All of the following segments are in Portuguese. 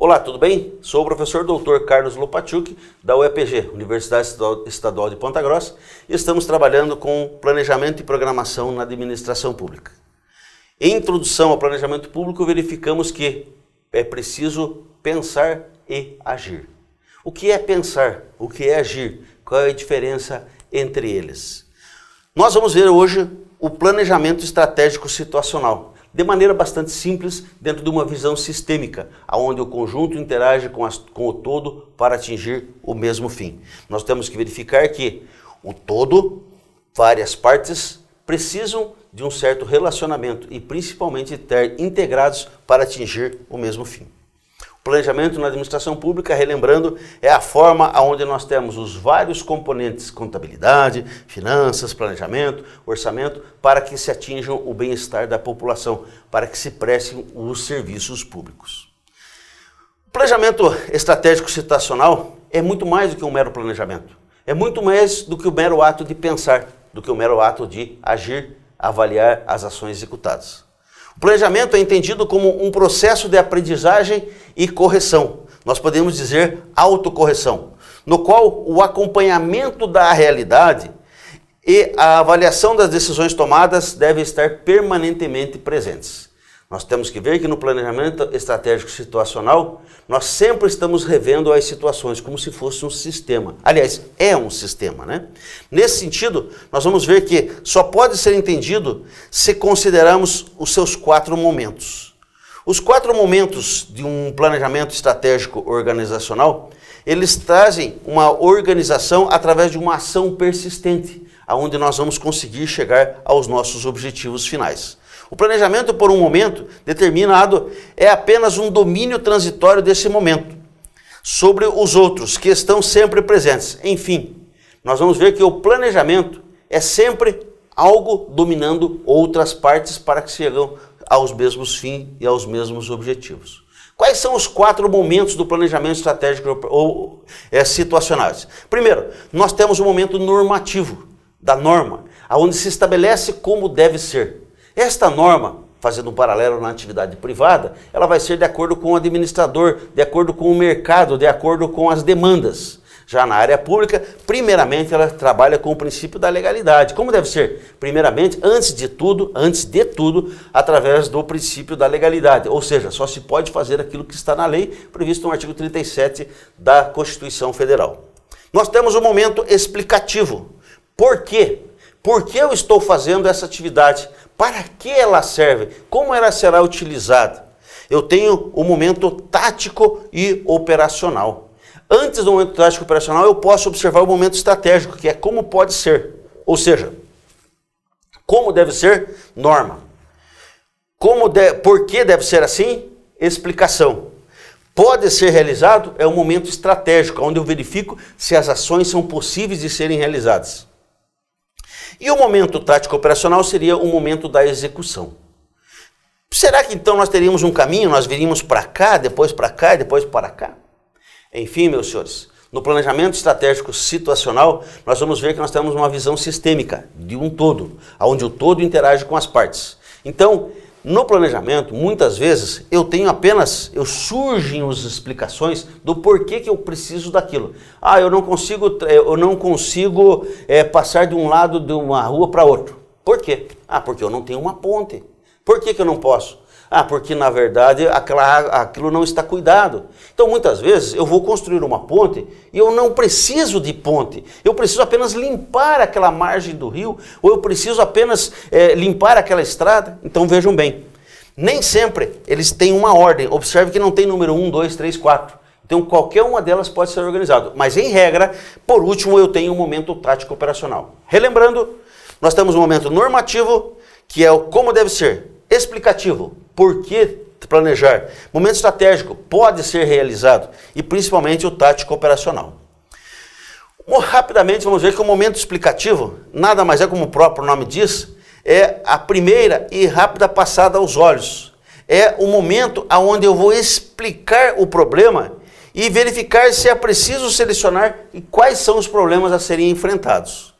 Olá, tudo bem? Sou o professor Dr. Carlos Lopatiuk, da UEPG, Universidade Estadual de Ponta Grossa, e estamos trabalhando com planejamento e programação na administração pública. Em introdução ao planejamento público, verificamos que é preciso pensar e agir. O que é pensar? O que é agir? Qual é a diferença entre eles? Nós vamos ver hoje o planejamento estratégico situacional, de maneira bastante simples, dentro de uma visão sistêmica, onde o conjunto interage com o todo para atingir o mesmo fim. Nós temos que verificar que o todo, várias partes, precisam de um certo relacionamento e principalmente estar integrados para atingir o mesmo fim. O planejamento na administração pública, relembrando, é a forma onde nós temos os vários componentes, contabilidade, finanças, planejamento, orçamento, para que se atinjam o bem-estar da população, para que se prestem os serviços públicos. O planejamento estratégico situacional é muito mais do que um mero planejamento. É muito mais do que o mero ato de pensar, do que o mero ato de agir, avaliar as ações executadas. O planejamento é entendido como um processo de aprendizagem e correção. Nós podemos dizer autocorreção, no qual o acompanhamento da realidade e a avaliação das decisões tomadas devem estar permanentemente presentes. Nós temos que ver que no planejamento estratégico situacional, nós sempre estamos revendo as situações como se fosse um sistema. Aliás, é um sistema, né? Nesse sentido, nós vamos ver que só pode ser entendido se considerarmos os seus 4 momentos. Os 4 momentos de um planejamento estratégico organizacional, eles trazem uma organização através de uma ação persistente, aonde nós vamos conseguir chegar aos nossos objetivos finais. O planejamento por um momento determinado é apenas um domínio transitório desse momento sobre os outros que estão sempre presentes. Enfim, nós vamos ver que o planejamento é sempre algo dominando outras partes para que chegam aos mesmos fins e aos mesmos objetivos. Quais são os 4 momentos do planejamento estratégico ou situacionais? Primeiro, nós temos o momento normativo, da norma, onde se estabelece como deve ser. Esta norma, fazendo um paralelo na atividade privada, ela vai ser de acordo com o administrador, de acordo com o mercado, de acordo com as demandas. Já na área pública, primeiramente, ela trabalha com o princípio da legalidade. Como deve ser? Primeiramente, antes de tudo, através do princípio da legalidade. Ou seja, só se pode fazer aquilo que está na lei, previsto no artigo 37 da Constituição Federal. Nós temos um momento explicativo. Por quê? Por que eu estou fazendo essa atividade? Para que ela serve? Como ela será utilizada? Eu tenho o momento tático e operacional. Antes do momento tático e operacional, eu posso observar o momento estratégico, que é como pode ser. Ou seja, como deve ser? Norma. Por que deve ser assim? Explicação. Pode ser realizado? É um momento estratégico, onde eu verifico se as ações são possíveis de serem realizadas. E o momento tático operacional seria o momento da execução. Será que então nós teríamos um caminho, nós viríamos para cá, depois para cá e depois para cá? Enfim, meus senhores, no planejamento estratégico situacional, nós vamos ver que nós temos uma visão sistêmica de um todo, onde o todo interage com as partes. Então, no planejamento, muitas vezes, surgem as explicações do porquê que eu preciso daquilo. Eu não consigo passar de um lado de uma rua para outro. Por quê? Porque eu não tenho uma ponte. Por que eu não posso? Porque na verdade aquilo não está cuidado. Então muitas vezes eu vou construir uma ponte e eu não preciso de ponte. Eu preciso apenas limpar aquela margem do rio, ou eu preciso apenas limpar aquela estrada. Então vejam bem, nem sempre eles têm uma ordem. Observe que não tem número 1, 2, 3, 4. Então qualquer uma delas pode ser organizado. Mas em regra, por último, eu tenho um momento tático operacional. Relembrando, nós temos um momento normativo, que é o como deve ser. Explicativo, por que planejar. Momento estratégico, pode ser realizado. E principalmente o tático operacional. Rapidamente vamos ver que o momento explicativo, nada mais é como o próprio nome diz, é a primeira e rápida passada aos olhos. É o momento onde eu vou explicar o problema e verificar se é preciso selecionar e quais são os problemas a serem enfrentados.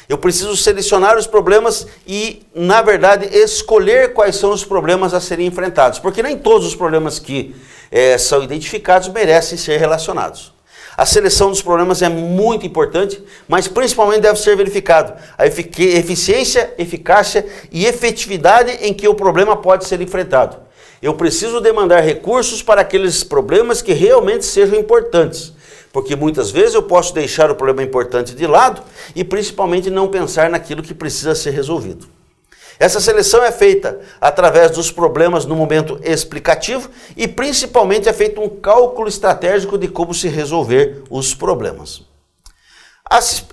Eu preciso selecionar os problemas e, na verdade, escolher quais são os problemas a serem enfrentados. Porque nem todos os problemas que são identificados merecem ser relacionados. A seleção dos problemas é muito importante, mas principalmente deve ser verificado a eficiência, eficácia e efetividade em que o problema pode ser enfrentado. Eu preciso demandar recursos para aqueles problemas que realmente sejam importantes, porque muitas vezes eu posso deixar o problema importante de lado e principalmente não pensar naquilo que precisa ser resolvido. Essa seleção é feita através dos problemas no momento explicativo e principalmente é feito um cálculo estratégico de como se resolver os problemas.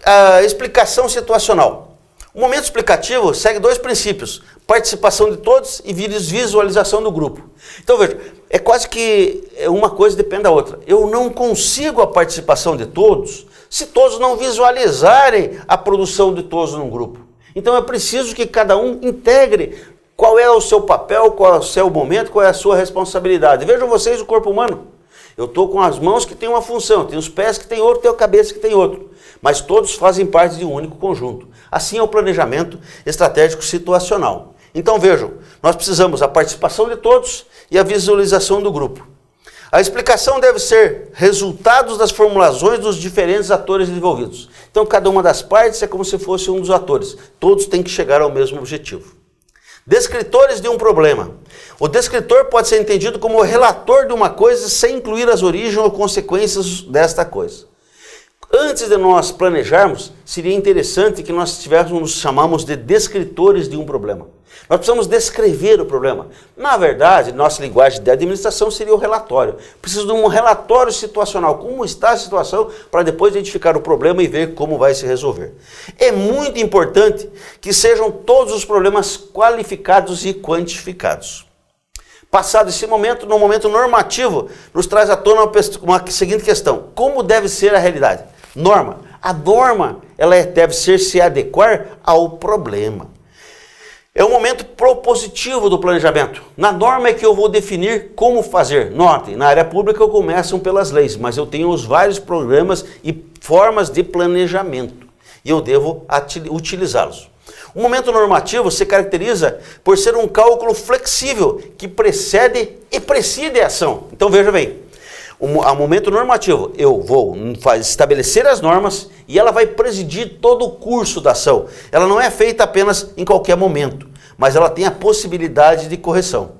A explicação situacional. O momento explicativo segue dois princípios: participação de todos e visualização do grupo. Então veja, é quase que uma coisa depende da outra. Eu não consigo a participação de todos se todos não visualizarem a produção de todos num grupo. Então é preciso que cada um integre qual é o seu papel, qual é o seu momento, qual é a sua responsabilidade. Vejam vocês o corpo humano. Eu estou com as mãos que têm uma função, tem os pés que têm outro, tem a cabeça que tem outro. Mas todos fazem parte de um único conjunto. Assim é o planejamento estratégico situacional. Então vejam, nós precisamos da participação de todos e a visualização do grupo. A explicação deve ser resultados das formulações dos diferentes atores envolvidos. Então, cada uma das partes é como se fosse um dos atores. Todos têm que chegar ao mesmo objetivo. Descritores de um problema. O descritor pode ser entendido como o relator de uma coisa sem incluir as origens ou consequências desta coisa. Antes de nós planejarmos, seria interessante que nós nos chamamos de descritores de um problema. Nós precisamos descrever o problema. Na verdade, nossa linguagem de administração seria o relatório. Preciso de um relatório situacional. Como está a situação para depois identificar o problema e ver como vai se resolver. É muito importante que sejam todos os problemas qualificados e quantificados. Passado esse momento, no momento normativo, nos traz à tona uma seguinte questão: como deve ser a realidade? Norma. A norma deve se adequar ao problema. É o momento propositivo do planejamento. Na norma é que eu vou definir como fazer. Notem, na área pública eu começo pelas leis, mas eu tenho os vários programas e formas de planejamento e eu devo utilizá-los. O momento normativo se caracteriza por ser um cálculo flexível que precede e preside a ação. Então veja bem, o momento normativo, eu vou estabelecer as normas e ela vai presidir todo o curso da ação. Ela não é feita apenas em qualquer momento, mas ela tem a possibilidade de correção.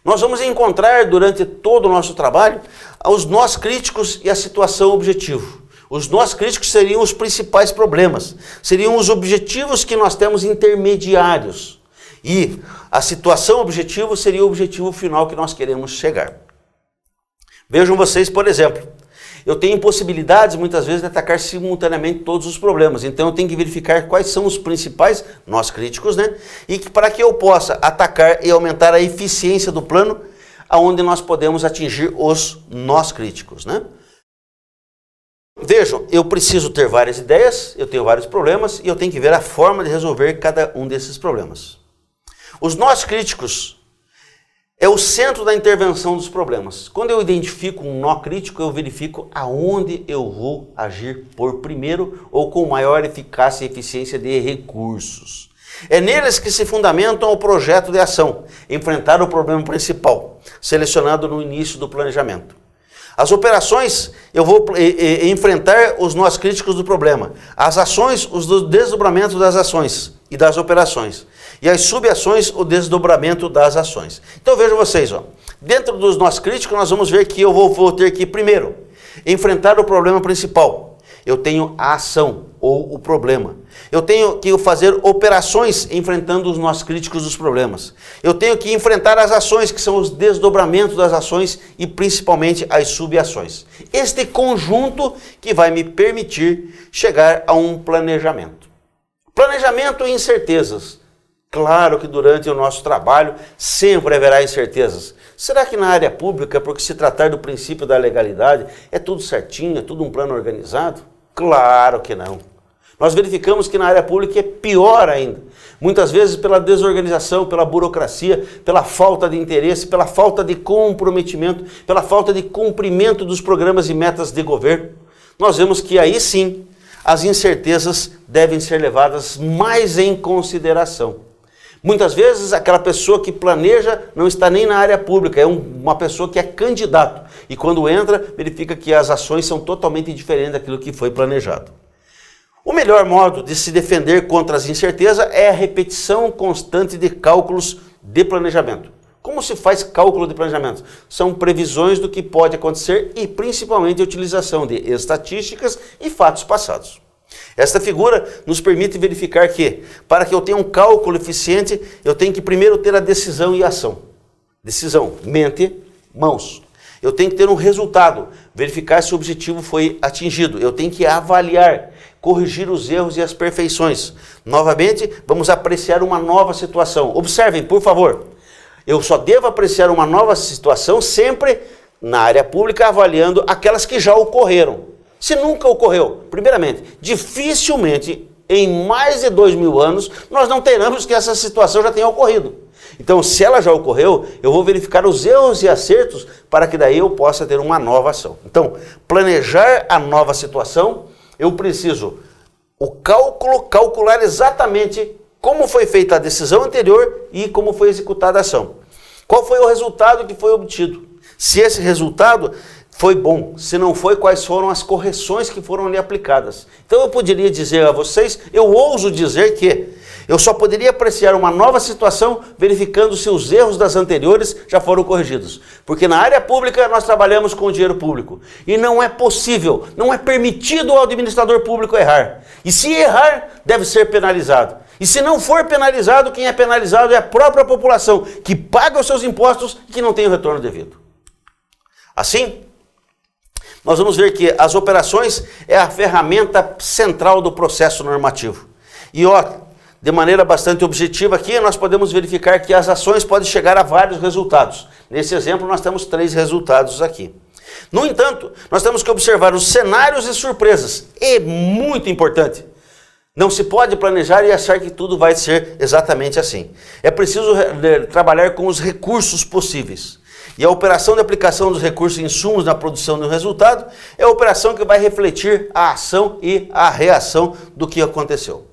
Nós vamos encontrar durante todo o nosso trabalho os nós críticos e a situação objetivo. Os nós críticos seriam os principais problemas, seriam os objetivos que nós temos intermediários. E a situação objetivo seria o objetivo final que nós queremos chegar. Vejam vocês, por exemplo, eu tenho impossibilidades muitas vezes de atacar simultaneamente todos os problemas, então eu tenho que verificar quais são os principais, nós críticos, né? E que para que eu possa atacar e aumentar a eficiência do plano, aonde nós podemos atingir os nós críticos, né? Vejam, eu preciso ter várias ideias, eu tenho vários problemas e eu tenho que ver a forma de resolver cada um desses problemas. Os nós críticos é o centro da intervenção dos problemas. Quando eu identifico um nó crítico, eu verifico aonde eu vou agir por primeiro ou com maior eficácia e eficiência de recursos. É neles que se fundamentam o projeto de ação, enfrentar o problema principal, selecionado no início do planejamento. As operações, eu vou enfrentar os nós críticos do problema. As ações, os desdobramentos das ações e das operações. E as subações, o desdobramento das ações. Então vejam vocês, dentro dos nós críticos nós vamos ver que eu vou ter que, primeiro, enfrentar o problema principal. Eu tenho a ação ou o problema. Eu tenho que fazer operações enfrentando os nós críticos dos problemas. Eu tenho que enfrentar as ações, que são os desdobramentos das ações e principalmente as subações. Este conjunto que vai me permitir chegar a um planejamento. Planejamento e incertezas. Claro que durante o nosso trabalho sempre haverá incertezas. Será que na área pública, porque se tratar do princípio da legalidade, é tudo certinho, é tudo um plano organizado? Claro que não. Nós verificamos que na área pública é pior ainda. Muitas vezes pela desorganização, pela burocracia, pela falta de interesse, pela falta de comprometimento, pela falta de cumprimento dos programas e metas de governo. Nós vemos que aí sim as incertezas devem ser levadas mais em consideração. Muitas vezes aquela pessoa que planeja não está nem na área pública, é uma pessoa que é candidato. E quando entra, verifica que as ações são totalmente diferentes daquilo que foi planejado. O melhor modo de se defender contra as incertezas é a repetição constante de cálculos de planejamento. Como se faz cálculo de planejamento? São previsões do que pode acontecer e principalmente a utilização de estatísticas e fatos passados. Esta figura nos permite verificar que, para que eu tenha um cálculo eficiente, eu tenho que primeiro ter a decisão e a ação. Decisão, mente, mãos. Eu tenho que ter um resultado, verificar se o objetivo foi atingido. Eu tenho que avaliar, corrigir os erros e as perfeições. Novamente, vamos apreciar uma nova situação. Observem, por favor. Eu só devo apreciar uma nova situação sempre na área pública, avaliando aquelas que já ocorreram. Se nunca ocorreu, primeiramente, dificilmente, em mais de 2000 anos, nós não teremos que essa situação já tenha ocorrido. Então, se ela já ocorreu, eu vou verificar os erros e acertos para que daí eu possa ter uma nova ação. Então, planejar a nova situação, eu preciso calcular exatamente como foi feita a decisão anterior e como foi executada a ação. Qual foi o resultado que foi obtido? Se esse resultado foi bom, se não foi, quais foram as correções que foram ali aplicadas. Então eu poderia dizer a vocês, eu ouso dizer que eu só poderia apreciar uma nova situação verificando se os erros das anteriores já foram corrigidos. Porque na área pública nós trabalhamos com o dinheiro público. E não é possível, não é permitido ao administrador público errar. E se errar, deve ser penalizado. E se não for penalizado, quem é penalizado é a própria população, que paga os seus impostos e que não tem o retorno devido. Assim, nós vamos ver que as operações é a ferramenta central do processo normativo. E de maneira bastante objetiva aqui, nós podemos verificar que as ações podem chegar a vários resultados. Nesse exemplo, nós temos 3 resultados aqui. No entanto, nós temos que observar os cenários e surpresas. É muito importante. Não se pode planejar e achar que tudo vai ser exatamente assim. É preciso trabalhar com os recursos possíveis. E a operação de aplicação dos recursos e insumos na produção do resultado é a operação que vai refletir a ação e a reação do que aconteceu.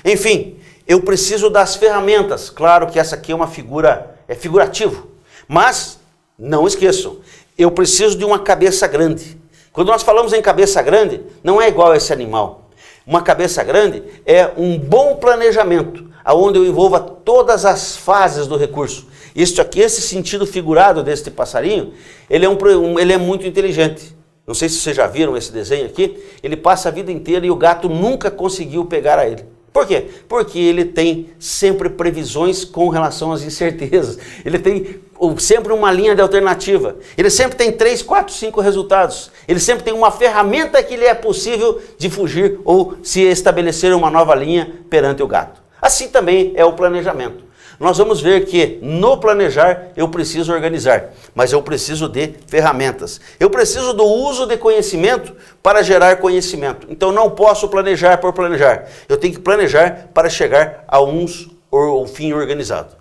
Enfim, eu preciso das ferramentas. Claro que essa aqui é uma figura, é figurativo. Mas, não esqueçam, eu preciso de uma cabeça grande. Quando nós falamos em cabeça grande, não é igual a esse animal. Uma cabeça grande é um bom planejamento, onde eu envolva todas as fases do recurso. Isso aqui, esse sentido figurado deste passarinho, ele é muito inteligente. Não sei se vocês já viram esse desenho aqui. Ele passa a vida inteira e o gato nunca conseguiu pegar a ele. Por quê? Porque ele tem sempre previsões com relação às incertezas. Ele tem sempre uma linha de alternativa. Ele sempre tem 3, 4, 5 resultados. Ele sempre tem uma ferramenta que lhe é possível de fugir ou se estabelecer uma nova linha perante o gato. Assim também é o planejamento. Nós vamos ver que no planejar eu preciso organizar, mas eu preciso de ferramentas. Eu preciso do uso de conhecimento para gerar conhecimento. Então não posso planejar por planejar. Eu tenho que planejar para chegar a um fim organizado.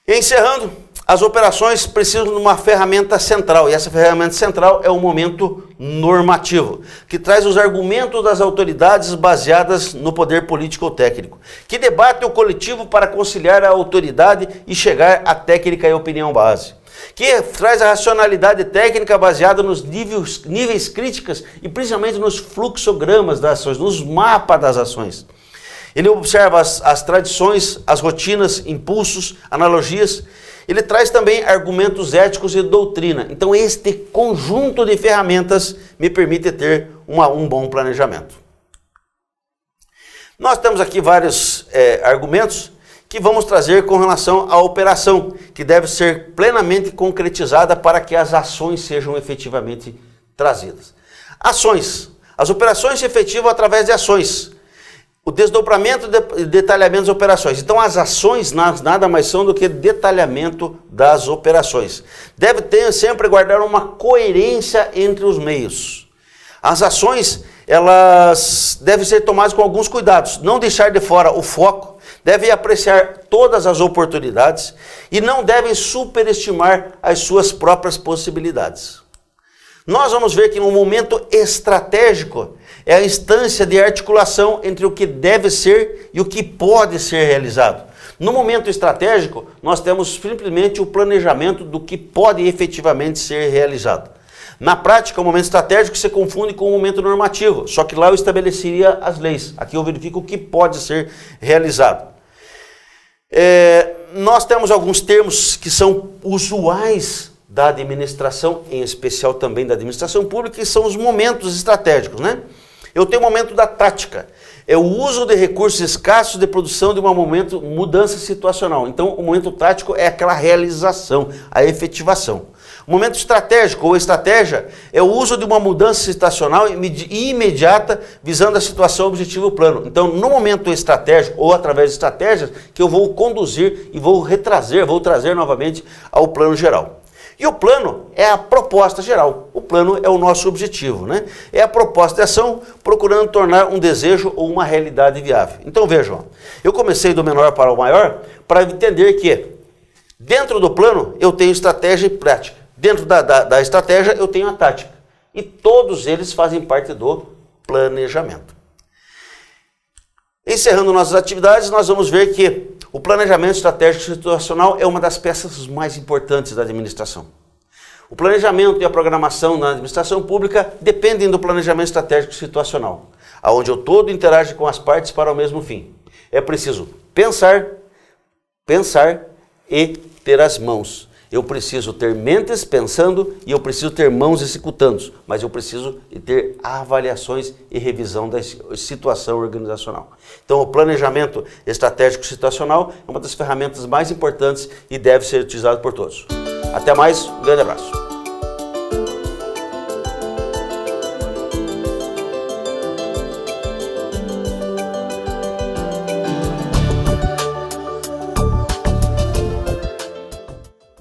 Encerrando, as operações precisam de uma ferramenta central, e essa ferramenta central é o momento normativo, que traz os argumentos das autoridades baseadas no poder político ou técnico, que debate o coletivo para conciliar a autoridade e chegar à técnica e opinião base, que traz a racionalidade técnica baseada nos níveis críticas e principalmente nos fluxogramas das ações, nos mapas das ações. Ele observa as tradições, as rotinas, impulsos, analogias. Ele traz também argumentos éticos e doutrina. Então este conjunto de ferramentas me permite ter um bom planejamento. Nós temos aqui vários argumentos que vamos trazer com relação à operação, que deve ser plenamente concretizada para que as ações sejam efetivamente trazidas. Ações. As operações se efetivam através de ações. O desdobramento e detalhamento das operações. Então as ações nada mais são do que detalhamento das operações. Deve sempre guardar uma coerência entre os meios. As ações, elas devem ser tomadas com alguns cuidados. Não deixar de fora o foco, devem apreciar todas as oportunidades e não devem superestimar as suas próprias possibilidades. Nós vamos ver que no momento estratégico é a instância de articulação entre o que deve ser e o que pode ser realizado. No momento estratégico, nós temos simplesmente o planejamento do que pode efetivamente ser realizado. Na prática, o momento estratégico se confunde com o momento normativo, só que lá eu estabeleceria as leis. Aqui eu verifico o que pode ser realizado. Nós temos alguns termos que são usuais da administração, em especial também da administração pública, que são os momentos estratégicos, né? Eu tenho o momento da tática, é o uso de recursos escassos de produção de mudança situacional. Então, o momento tático é aquela realização, a efetivação. O momento estratégico ou estratégia é o uso de uma mudança situacional e imediata visando a situação, objetivo e plano. Então, no momento estratégico ou através de estratégias que eu vou conduzir e vou trazer novamente ao plano geral. E o plano é a proposta geral. O plano é o nosso objetivo, né? É a proposta de ação procurando tornar um desejo ou uma realidade viável. Então vejam, eu comecei do menor para o maior para entender que dentro do plano eu tenho estratégia e prática. Dentro da estratégia eu tenho a tática. E todos eles fazem parte do planejamento. Encerrando nossas atividades, nós vamos ver que o planejamento estratégico situacional é uma das peças mais importantes da administração. O planejamento e a programação na administração pública dependem do planejamento estratégico situacional, onde o todo interage com as partes para o mesmo fim. É preciso pensar e ter as mãos. Eu preciso ter mentes pensando e eu preciso ter mãos executando, mas eu preciso ter avaliações e revisão da situação organizacional. Então, o planejamento estratégico situacional é uma das ferramentas mais importantes e deve ser utilizado por todos. Até mais, um grande abraço.